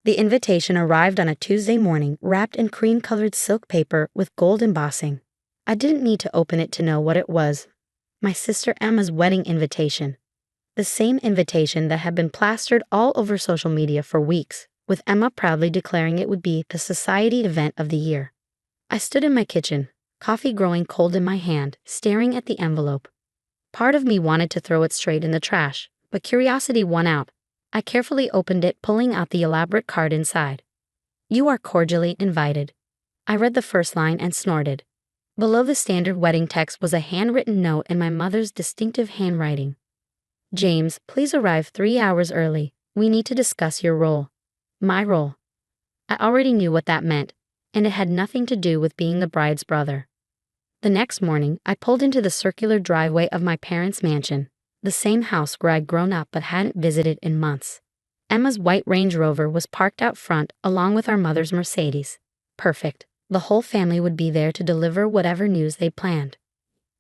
The invitation arrived on a Tuesday morning, wrapped in cream-colored silk paper with gold embossing. I didn't need to open it to know what it was. My sister Emma's wedding invitation. The same invitation that had been plastered all over social media for weeks, with Emma proudly declaring it would be the society event of the year. I stood in my kitchen, coffee growing cold in my hand, staring at the envelope. Part of me wanted to throw it straight in the trash, but curiosity won out. I carefully opened it, pulling out the elaborate card inside. "You are cordially invited." I read the first line and snorted. Below the standard wedding text was a handwritten note in my mother's distinctive handwriting. "James, please arrive 3 hours early. We need to discuss your role." My role. I already knew what that meant, and it had nothing to do with being the bride's brother. The next morning, I pulled into the circular driveway of my parents' mansion, the same house where I'd grown up but hadn't visited in months. Emma's white Range Rover was parked out front along with our mother's Mercedes. Perfect. The whole family would be there to deliver whatever news they planned.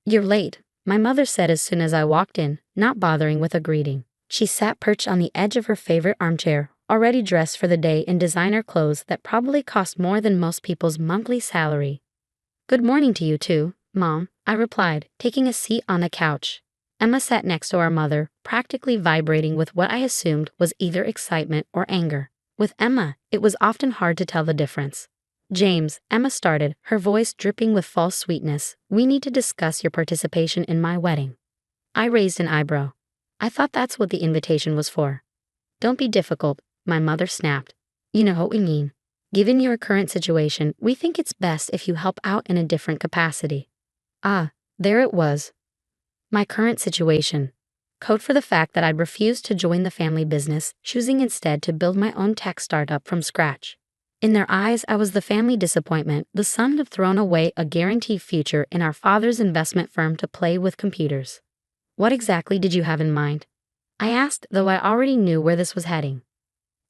"You're late," my mother said as soon as I walked in, not bothering with a greeting. She sat perched on the edge of her favorite armchair, already dressed for the day in designer clothes that probably cost more than most people's monthly salary. "Good morning to you too, Mom," I replied, taking a seat on the couch. Emma sat next to our mother, practically vibrating with what I assumed was either excitement or anger. With Emma, it was often hard to tell the difference. "James," Emma started, her voice dripping with false sweetness, "we need to discuss your participation in my wedding." I raised an eyebrow. I thought that's what the invitation was for. "Don't be difficult," my mother snapped. "You know what we mean. Given your current situation, we think it's best if you help out in a different capacity." Ah, there it was. My current situation. Code for the fact that I'd refused to join the family business, choosing instead to build my own tech startup from scratch. In their eyes, I was the family disappointment, the son who'd thrown away a guaranteed future in our father's investment firm to play with computers. "What exactly did you have in mind?" I asked, though I already knew where this was heading.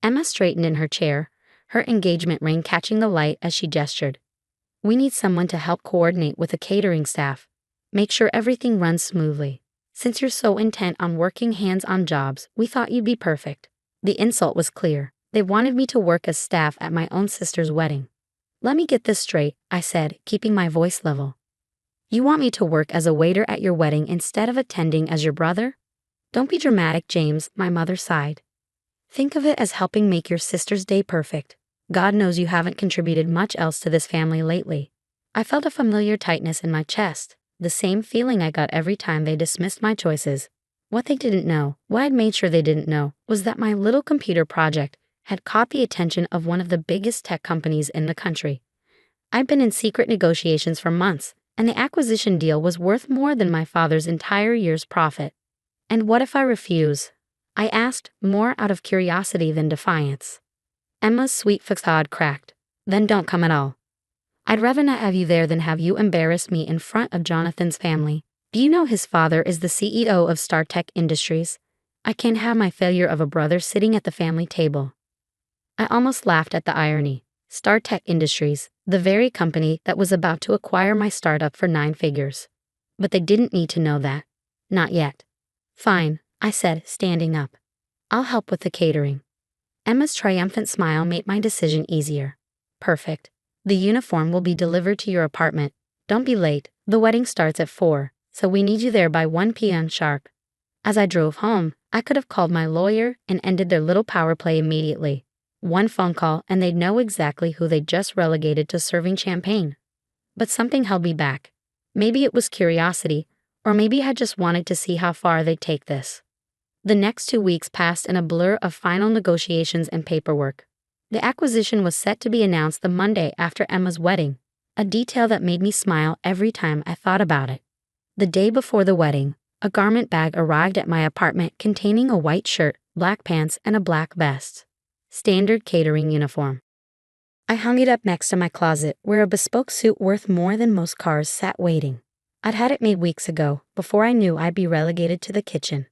Emma straightened in her chair, her engagement ring catching the light as she gestured. "We need someone to help coordinate with the catering staff. Make sure everything runs smoothly. Since you're so intent on working hands-on jobs, we thought you'd be perfect." The insult was clear. They wanted me to work as staff at my own sister's wedding. "Let me get this straight," I said, keeping my voice level. "You want me to work as a waiter at your wedding instead of attending as your brother?" "Don't be dramatic, James," my mother sighed. "Think of it as helping make your sister's day perfect. God knows you haven't contributed much else to this family lately." I felt a familiar tightness in my chest, the same feeling I got every time they dismissed my choices. What they didn't know, what I'd made sure they didn't know, was that my little computer project had caught the attention of one of the biggest tech companies in the country. I'd been in secret negotiations for months, and the acquisition deal was worth more than my father's entire year's profit. "And what if I refuse?" I asked, more out of curiosity than defiance. Emma's sweet facade cracked. "Then don't come at all. I'd rather not have you there than have you embarrass me in front of Jonathan's family. Do you know his father is the CEO of StarTech Industries? I can't have my failure of a brother sitting at the family table." I almost laughed at the irony. StarTech Industries, the very company that was about to acquire my startup for 9 figures. But they didn't need to know that. Not yet. "Fine," I said, standing up. "I'll help with the catering." Emma's triumphant smile made my decision easier. "Perfect. The uniform will be delivered to your apartment. Don't be late. The wedding starts at 4, so we need you there by 1 p.m. sharp." As I drove home, I could have called my lawyer and ended their little power play immediately. One phone call and they'd know exactly who they'd just relegated to serving champagne. But something held me back. Maybe it was curiosity, or maybe I just wanted to see how far they'd take this. The next 2 weeks passed in a blur of final negotiations and paperwork. The acquisition was set to be announced the Monday after Emma's wedding, a detail that made me smile every time I thought about it. The day before the wedding, a garment bag arrived at my apartment containing a white shirt, black pants, and a black vest. Standard catering uniform. I hung it up next to my closet, where a bespoke suit worth more than most cars sat waiting. I'd had it made weeks ago, before I knew I'd be relegated to the kitchen.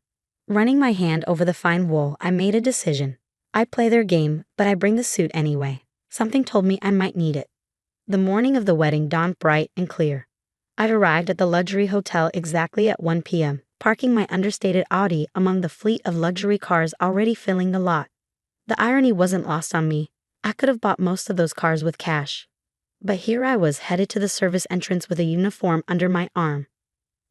Running my hand over the fine wool, I made a decision. I'd play their game, but I'd bring the suit anyway. Something told me I might need it. The morning of the wedding dawned bright and clear. I'd arrived at the luxury hotel exactly at 1 p.m., parking my understated Audi among the fleet of luxury cars already filling the lot. The irony wasn't lost on me. I could have bought most of those cars with cash. But here I was headed to the service entrance with a uniform under my arm.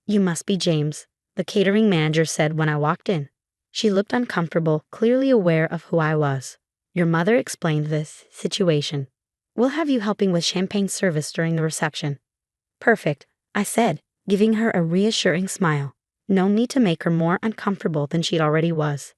"You must be James," the catering manager said when I walked in. She looked uncomfortable, clearly aware of who I was. "Your mother explained this situation. We'll have you helping with champagne service during the reception." "Perfect," I said, giving her a reassuring smile. No need to make her more uncomfortable than she already was.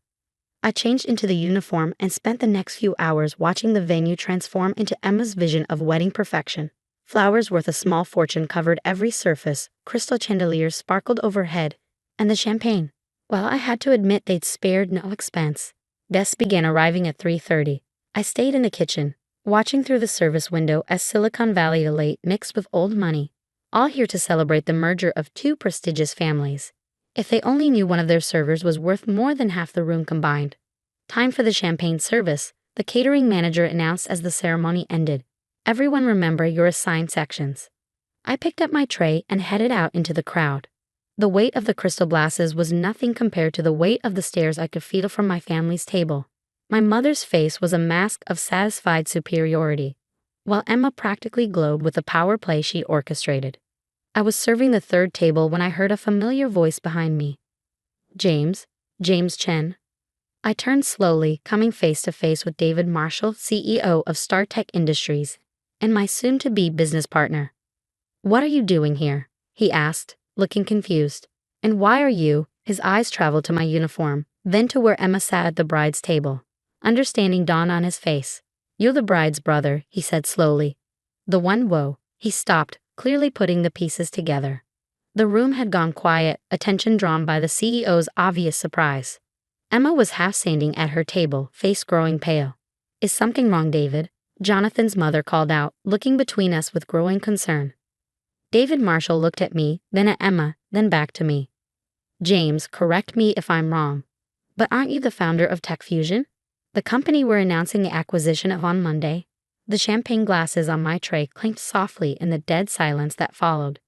I changed into the uniform and spent the next few hours watching the venue transform into Emma's vision of wedding perfection. Flowers worth a small fortune covered every surface, crystal chandeliers sparkled overhead, and the champagne, well, I had to admit they'd spared no expense. Guests began arriving at 3:30. I stayed in the kitchen, watching through the service window as Silicon Valley elite mixed with old money, all here to celebrate the merger of two prestigious families. If they only knew one of their servers was worth more than half the room combined. "Time for the champagne service," the catering manager announced as the ceremony ended. "Everyone remember your assigned sections." I picked up my tray and headed out into the crowd. The weight of the crystal glasses was nothing compared to the weight of the stares I could feel from my family's table. My mother's face was a mask of satisfied superiority, while Emma practically glowed with the power play she orchestrated. I was serving the third table when I heard a familiar voice behind me. "James, James Chen." I turned slowly, coming face to face with David Marshall, CEO of StarTech Industries, and my soon-to-be business partner. "What are you doing here?" he asked, looking confused. "And why are you?" His eyes traveled to my uniform, then to where Emma sat at the bride's table. Understanding dawned on his face. "You're the bride's brother," he said slowly. "The one." Whoa. He stopped, clearly putting the pieces together. The room had gone quiet, attention drawn by the CEO's obvious surprise. Emma was half standing at her table, face growing pale. "Is something wrong, David?" Jonathan's mother called out, looking between us with growing concern. David Marshall looked at me, then at Emma, then back to me. "James, correct me if I'm wrong, but aren't you the founder of Tech Fusion? The company we're announcing the acquisition of on Monday?" The champagne glasses on my tray clinked softly in the dead silence that followed.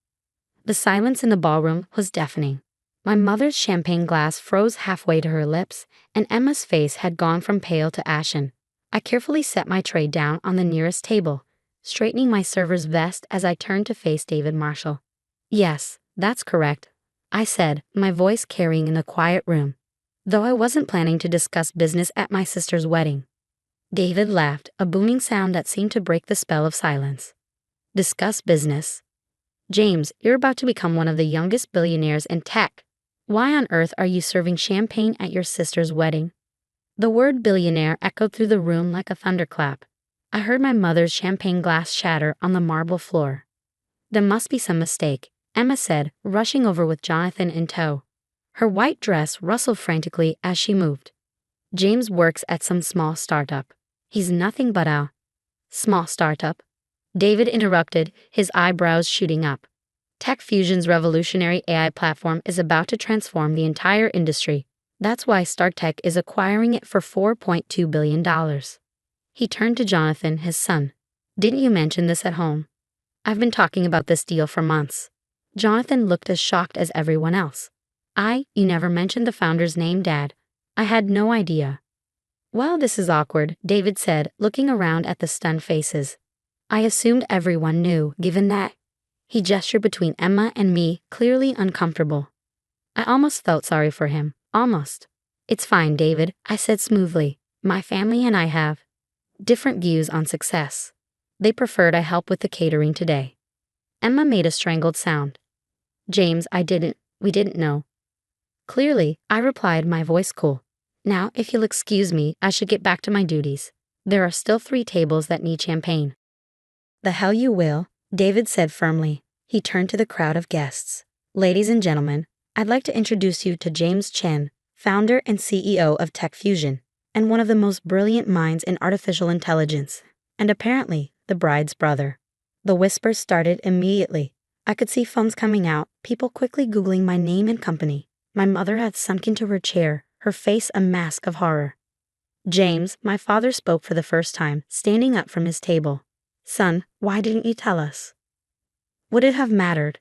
The silence in the ballroom was deafening. My mother's champagne glass froze halfway to her lips, and Emma's face had gone from pale to ashen. I carefully set my tray down on the nearest table, straightening my server's vest as I turned to face David Marshall. "Yes, that's correct," I said, my voice carrying in the quiet room, though I wasn't planning to discuss business at my sister's wedding. David laughed, a booming sound that seemed to break the spell of silence. "Discuss business? James, you're about to become one of the youngest billionaires in tech. Why on earth are you serving champagne at your sister's wedding?" The word billionaire echoed through the room like a thunderclap. I heard my mother's champagne glass shatter on the marble floor. "There must be some mistake," Emma said, rushing over with Jonathan in tow. Her white dress rustled frantically as she moved. "James works at some small startup. He's nothing but a..." "Small startup?" David interrupted, his eyebrows shooting up. "Tech Fusion's revolutionary AI platform is about to transform the entire industry. That's why StarTech is acquiring it for $4.2 billion. He turned to Jonathan, his son. "Didn't you mention this at home? I've been talking about this deal for months." Jonathan looked as shocked as everyone else. You never mentioned the founder's name, Dad. I had no idea." "Well, this is awkward," David said, looking around at the stunned faces. "I assumed everyone knew, given that..." He gestured between Emma and me, clearly uncomfortable. I almost felt sorry for him, almost. "It's fine, David," I said smoothly. "My family and I have different views on success. They preferred I help with the catering today." Emma made a strangled sound. "James, we didn't know." "Clearly," I replied, my voice cool. "Now, if you'll excuse me, I should get back to my duties. There are still 3 tables that need champagne." "The hell you will," David said firmly. He turned to the crowd of guests. "Ladies and gentlemen, I'd like to introduce you to James Chen, founder and CEO of Tech Fusion, and one of the most brilliant minds in artificial intelligence, and apparently the bride's brother." The whispers started immediately. I could see phones coming out, people quickly Googling my name and company. My mother had sunk into her chair, her face a mask of horror. "James," my father spoke for the first time, standing up from his table. "Son, why didn't you tell us?" "Would it have mattered?"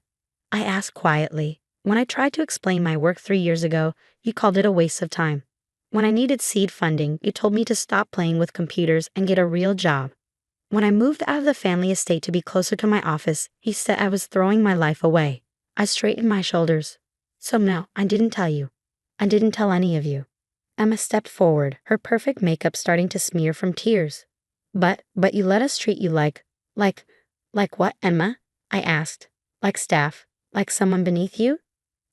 I asked quietly. "When I tried to explain my work 3 years ago, you called it a waste of time." When I needed seed funding, you told me to stop playing with computers and get a real job. When I moved out of the family estate to be closer to my office, he said I was throwing my life away. I straightened my shoulders. So no, I didn't tell you. I didn't tell any of you. Emma stepped forward, her perfect makeup starting to smear from tears. But you let us treat you like what, Emma? I asked. Like staff? Like someone beneath you?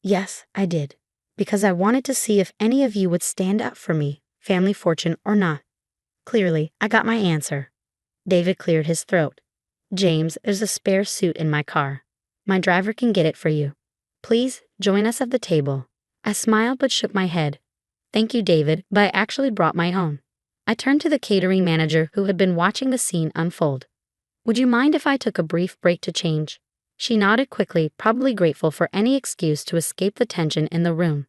Yes, I did. Because I wanted to see if any of you would stand up for me, family fortune or not. Clearly, I got my answer. David cleared his throat. James, there's a spare suit in my car. My driver can get it for you. Please, join us at the table. I smiled but shook my head. Thank you, David, but I actually brought my own. I turned to the catering manager who had been watching the scene unfold. Would you mind if I took a brief break to change? She nodded quickly, probably grateful for any excuse to escape the tension in the room.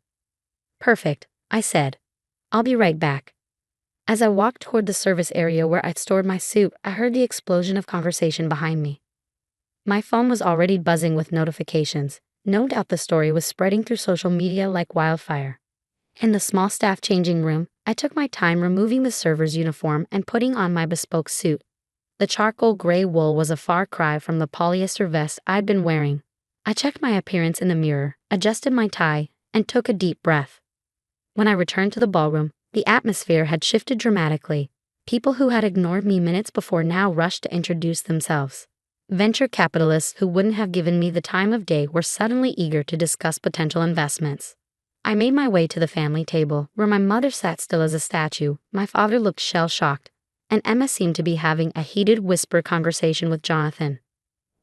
Perfect, I said. I'll be right back. As I walked toward the service area where I'd stored my suit, I heard the explosion of conversation behind me. My phone was already buzzing with notifications. No doubt the story was spreading through social media like wildfire. In the small staff changing room, I took my time removing the server's uniform and putting on my bespoke suit. The charcoal gray wool was a far cry from the polyester vest I'd been wearing. I checked my appearance in the mirror, adjusted my tie, and took a deep breath. When I returned to the ballroom, the atmosphere had shifted dramatically. People who had ignored me minutes before now rushed to introduce themselves. Venture capitalists who wouldn't have given me the time of day were suddenly eager to discuss potential investments. I made my way to the family table, where my mother sat still as a statue. My father looked shell-shocked, and Emma seemed to be having a heated whisper conversation with Jonathan.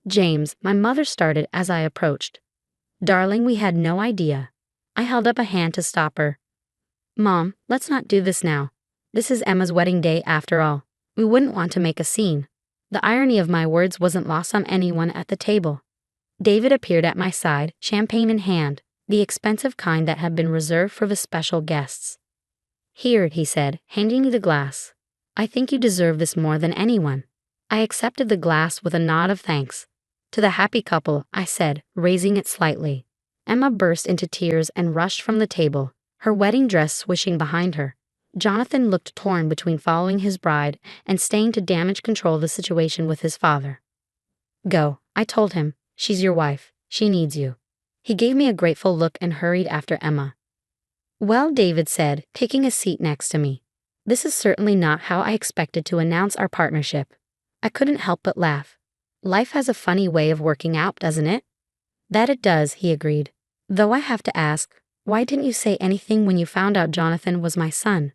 James, my mother started as I approached. Darling, we had no idea. I held up a hand to stop her. Mom, let's not do this now. This is Emma's wedding day after all. We wouldn't want to make a scene. The irony of my words wasn't lost on anyone at the table. David appeared at my side, champagne in hand, the expensive kind that had been reserved for the special guests. Here, he said, handing me the glass. I think you deserve this more than anyone. I accepted the glass with a nod of thanks. To the happy couple, I said, raising it slightly. Emma burst into tears and rushed from the table, her wedding dress swishing behind her. Jonathan looked torn between following his bride and staying to damage control the situation with his father. Go, I told him. She's your wife. She needs you. He gave me a grateful look and hurried after Emma. Well, David said, taking a seat next to me. This is certainly not how I expected to announce our partnership. I couldn't help but laugh. Life has a funny way of working out, doesn't it? That it does, he agreed. Though I have to ask, why didn't you say anything when you found out Jonathan was my son?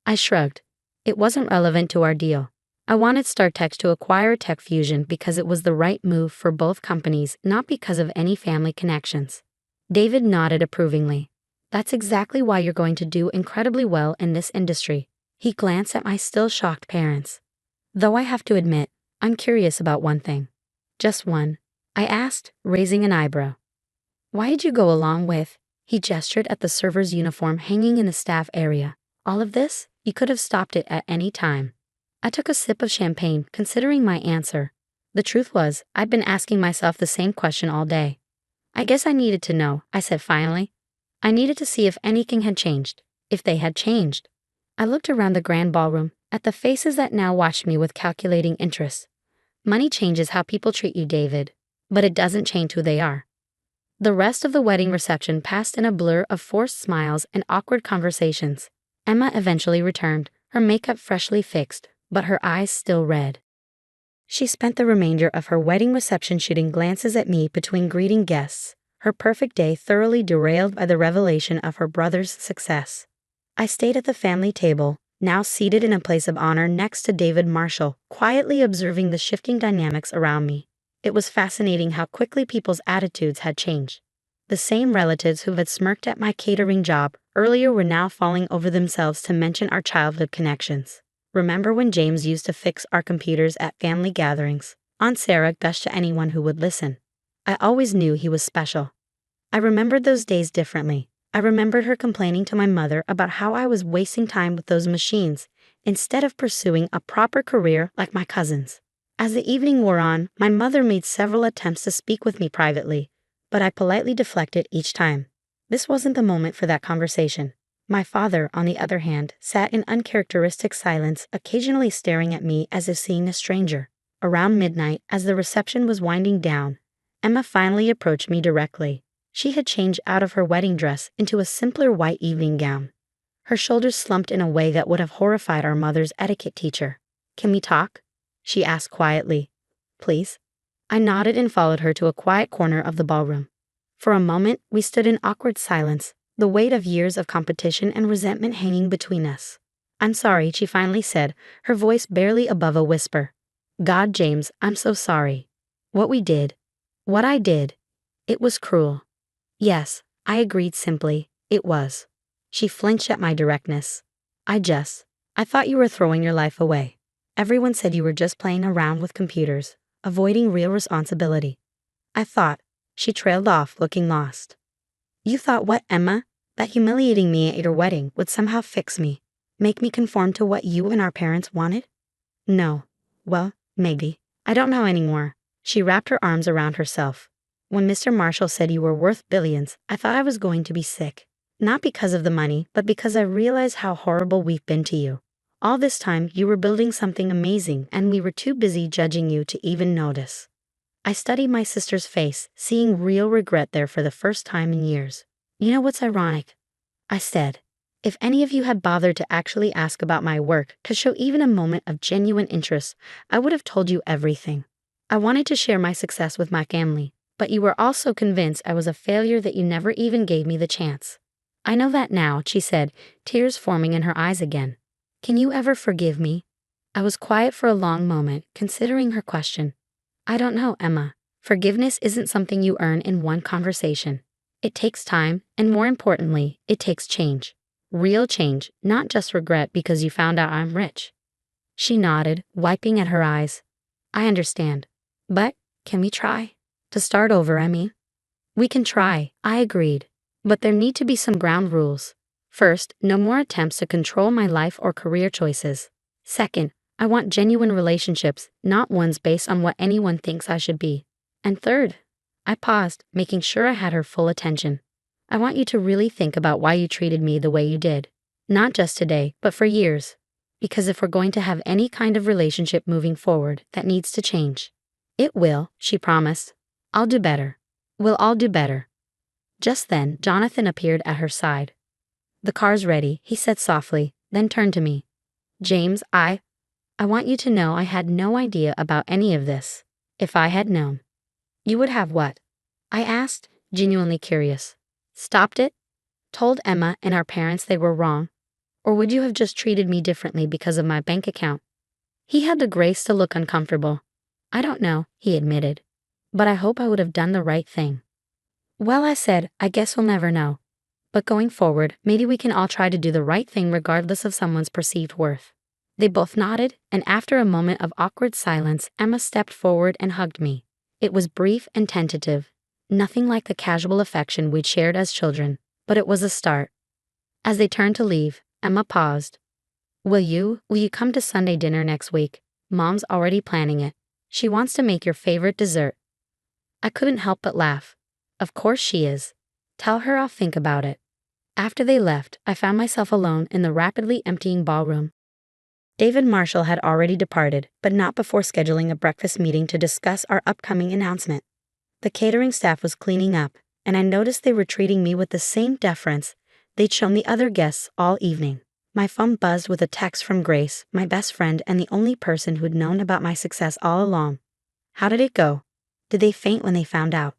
I shrugged. It wasn't relevant to our deal. I wanted StarTech to acquire Tech Fusion because it was the right move for both companies, not because of any family connections. David nodded approvingly. That's exactly why you're going to do incredibly well in this industry. He glanced at my still shocked parents. Though I have to admit, I'm curious about one thing. Just one. I asked, raising an eyebrow. Why did you go along with? He gestured at the server's uniform hanging in the staff area. All of this? You could have stopped it at any time. I took a sip of champagne, considering my answer. The truth was, I'd been asking myself the same question all day. I guess I needed to know, I said finally. I needed to see if anything had changed, if they had changed. I looked around the grand ballroom, at the faces that now watched me with calculating interest. Money changes how people treat you, David, but it doesn't change who they are. The rest of the wedding reception passed in a blur of forced smiles and awkward conversations. Emma eventually returned, her makeup freshly fixed, but her eyes still red. She spent the remainder of her wedding reception shooting glances at me between greeting guests, her perfect day thoroughly derailed by the revelation of her brother's success. I stayed at the family table, now seated in a place of honor next to David Marshall, quietly observing the shifting dynamics around me. It was fascinating how quickly people's attitudes had changed. The same relatives who had smirked at my catering job earlier were now falling over themselves to mention our childhood connections. Remember when James used to fix our computers at family gatherings? Aunt Sarah gushed to anyone who would listen. I always knew he was special. I remembered those days differently. I remembered her complaining to my mother about how I was wasting time with those machines, instead of pursuing a proper career like my cousins. As the evening wore on, my mother made several attempts to speak with me privately, but I politely deflected each time. This wasn't the moment for that conversation. My father, on the other hand, sat in uncharacteristic silence, occasionally staring at me as if seeing a stranger. Around midnight, as the reception was winding down, Emma finally approached me directly. She had changed out of her wedding dress into a simpler white evening gown. Her shoulders slumped in a way that would have horrified our mother's etiquette teacher. "Can we talk?" she asked quietly. "Please?" I nodded and followed her to a quiet corner of the ballroom. For a moment, we stood in awkward silence, the weight of years of competition and resentment hanging between us. "I'm sorry," she finally said, her voice barely above a whisper. "God, James, I'm so sorry. What we did. What I did. It was cruel." "Yes," I agreed simply, "it was." She flinched at my directness. I thought you were throwing your life away. Everyone said you were just playing around with computers, avoiding real responsibility." I thought. She trailed off, looking lost. "You thought what, Emma? That humiliating me at your wedding would somehow fix me, make me conform to what you and our parents wanted?" "No. Well, maybe. I don't know anymore." She wrapped her arms around herself. "When Mr. Marshall said you were worth billions, I thought I was going to be sick. Not because of the money, but because I realized how horrible we've been to you. All this time, you were building something amazing, and we were too busy judging you to even notice." I studied my sister's face, seeing real regret there for the first time in years. "You know what's ironic?" I said. "If any of you had bothered to actually ask about my work, to show even a moment of genuine interest, I would have told you everything. I wanted to share my success with my family, but you were all so convinced I was a failure that you never even gave me the chance." "I know that now," she said, tears forming in her eyes again. "Can you ever forgive me?" I was quiet for a long moment, considering her question. "I don't know, Emma. Forgiveness isn't something you earn in one conversation. It takes time, and more importantly, it takes change. Real change, not just regret because you found out I'm rich." She nodded, wiping at her eyes. "I understand. But, can we try? To start over, I mean." "We can try," I agreed. "But there need to be some ground rules. First, no more attempts to control my life or career choices. Second, I want genuine relationships, not ones based on what anyone thinks I should be. And third," I paused, making sure I had her full attention, "I want you to really think about why you treated me the way you did. Not just today, but for years. Because if we're going to have any kind of relationship moving forward, that needs to change." "It will," she promised. "I'll do better. We'll all do better." Just then, Jonathan appeared at her side. "The car's ready," he said softly, then turned to me. "James, I want you to know I had no idea about any of this. If I had known." "You would have what?" I asked, genuinely curious. "Stopped it? Told Emma and our parents they were wrong? Or would you have just treated me differently because of my bank account?" He had the grace to look uncomfortable. "I don't know," he admitted. "But I hope I would have done the right thing." "Well," I said, "I guess we'll never know. But going forward, maybe we can all try to do the right thing regardless of someone's perceived worth." They both nodded, and after a moment of awkward silence, Emma stepped forward and hugged me. It was brief and tentative, nothing like the casual affection we'd shared as children, but it was a start. As they turned to leave, Emma paused. Will you come to Sunday dinner next week? Mom's already planning it. She wants to make your favorite dessert." I couldn't help but laugh. "Of course she is. Tell her I'll think about it." After they left, I found myself alone in the rapidly emptying ballroom. David Marshall had already departed, but not before scheduling a breakfast meeting to discuss our upcoming announcement. The catering staff was cleaning up, and I noticed they were treating me with the same deference they'd shown the other guests all evening. My phone buzzed with a text from Grace, my best friend and the only person who'd known about my success all along. "How did it go? Did they faint when they found out?"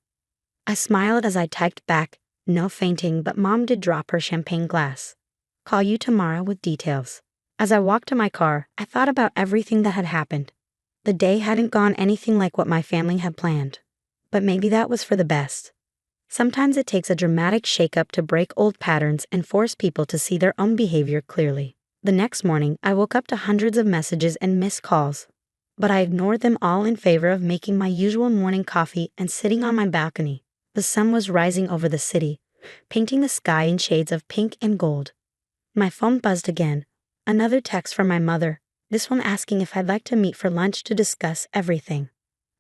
I smiled as I typed back, "No fainting, but Mom did drop her champagne glass. Call you tomorrow with details." As I walked to my car, I thought about everything that had happened. The day hadn't gone anything like what my family had planned. But maybe that was for the best. Sometimes it takes a dramatic shakeup to break old patterns and force people to see their own behavior clearly. The next morning, I woke up to hundreds of messages and missed calls. But I ignored them all in favor of making my usual morning coffee and sitting on my balcony. The sun was rising over the city, painting the sky in shades of pink and gold. My phone buzzed again. Another text from my mother, this one asking if I'd like to meet for lunch to discuss everything.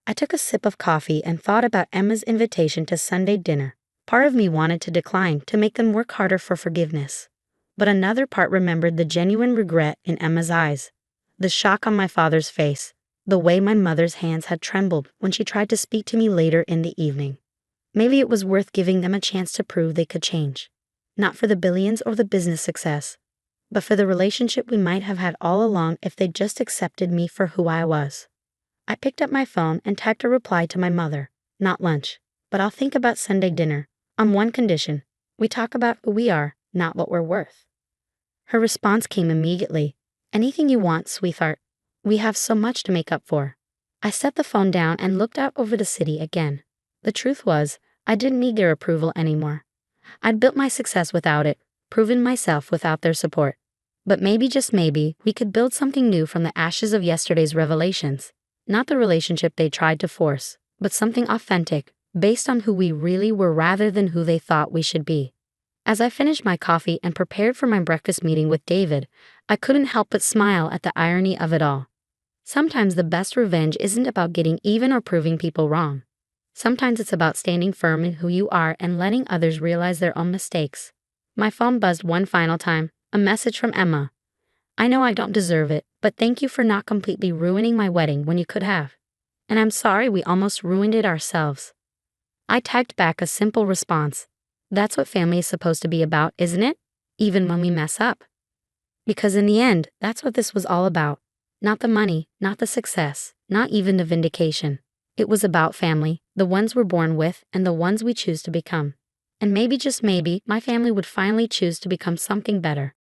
I took a sip of coffee and thought about Emma's invitation to Sunday dinner. Part of me wanted to decline to make them work harder for forgiveness. But another part remembered the genuine regret in Emma's eyes, the shock on my father's face, the way my mother's hands had trembled when she tried to speak to me later in the evening. Maybe it was worth giving them a chance to prove they could change. Not for the billions or the business success, but for the relationship we might have had all along if they'd just accepted me for who I was. I picked up my phone and typed a reply to my mother. Not lunch, but I'll think about Sunday dinner, on one condition. We talk about who we are, not what we're worth. Her response came immediately. Anything you want, sweetheart. We have so much to make up for. I set the phone down and looked out over the city again. The truth was, I didn't need their approval anymore. I'd built my success without it, proven myself without their support. But maybe, just maybe, we could build something new from the ashes of yesterday's revelations. Not the relationship they tried to force, but something authentic, based on who we really were rather than who they thought we should be. As I finished my coffee and prepared for my breakfast meeting with David, I couldn't help but smile at the irony of it all. Sometimes the best revenge isn't about getting even or proving people wrong. Sometimes it's about standing firm in who you are and letting others realize their own mistakes. My phone buzzed one final time, a message from Emma. I know I don't deserve it, but thank you for not completely ruining my wedding when you could have. And I'm sorry we almost ruined it ourselves. I typed back a simple response. That's what family is supposed to be about, isn't it? Even when we mess up. Because in the end, that's what this was all about. Not the money, not the success, not even the vindication. It was about family, the ones we're born with and the ones we choose to become. And maybe, just maybe, my family would finally choose to become something better.